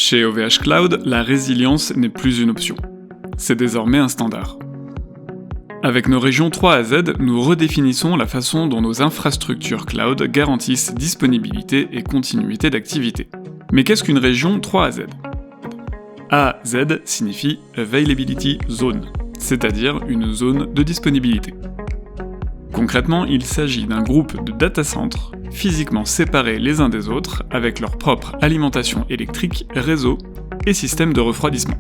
Chez OVH Cloud, la résilience n'est plus une option. C'est désormais un standard. Avec nos régions 3 à Z, nous redéfinissons la façon dont nos infrastructures cloud garantissent disponibilité et continuité d'activité. Mais qu'est-ce qu'une région 3 à Z ? AZ signifie Availability Zone, c'est-à-dire une zone de disponibilité. Concrètement, il s'agit d'un groupe de data centers physiquement séparés les uns des autres avec leur propre alimentation électrique, réseau et système de refroidissement.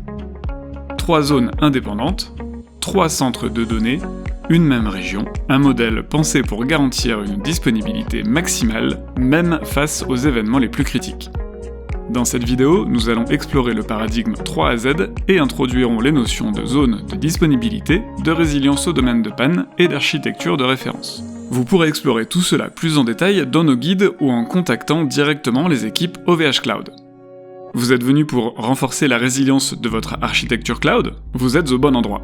3 zones indépendantes, 3 centres de données, une même région, un modèle pensé pour garantir une disponibilité maximale, même face aux événements les plus critiques. Dans cette vidéo, nous allons explorer le paradigme 3 à Z et introduirons les notions de zone de disponibilité, de résilience au domaine de panne et d'architecture de référence. Vous pourrez explorer tout cela plus en détail dans nos guides ou en contactant directement les équipes OVH Cloud. Vous êtes venu pour renforcer la résilience de votre architecture cloud ? Vous êtes au bon endroit.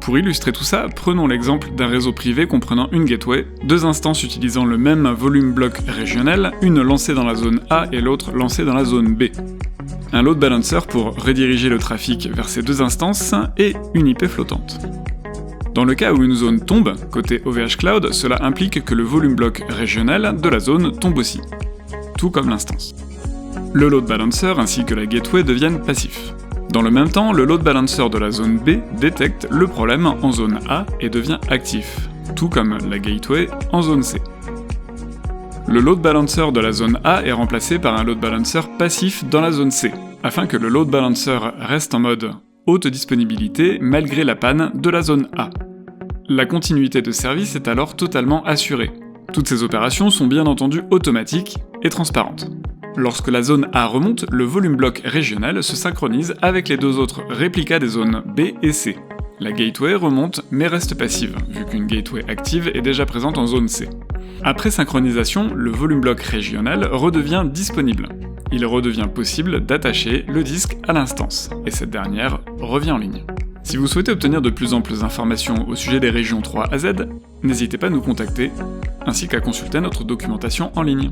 Pour illustrer tout ça, prenons l'exemple d'un réseau privé comprenant une gateway, 2 instances utilisant le même volume bloc régional, une lancée dans la zone A et l'autre lancée dans la zone B. Un load balancer pour rediriger le trafic vers ces 2 instances et une IP flottante. Dans le cas où une zone tombe, côté OVH Cloud, cela implique que le volume bloc régional de la zone tombe aussi, tout comme l'instance. Le load balancer ainsi que la gateway deviennent passifs. Dans le même temps, le load balancer de la zone B détecte le problème en zone A et devient actif, tout comme la gateway en zone C. Le load balancer de la zone A est remplacé par un load balancer passif dans la zone C, afin que le load balancer reste en mode haute disponibilité malgré la panne de la zone A. La continuité de service est alors totalement assurée. Toutes ces opérations sont bien entendu automatiques et transparentes. Lorsque la zone A remonte, le volume bloc régional se synchronise avec les 2 autres réplicas des zones B et C. La gateway remonte mais reste passive, vu qu'une gateway active est déjà présente en zone C. Après synchronisation, le volume bloc régional redevient disponible. Il redevient possible d'attacher le disque à l'instance, et cette dernière revient en ligne. Si vous souhaitez obtenir de plus amples informations au sujet des régions 3 à Z, n'hésitez pas à nous contacter, ainsi qu'à consulter notre documentation en ligne.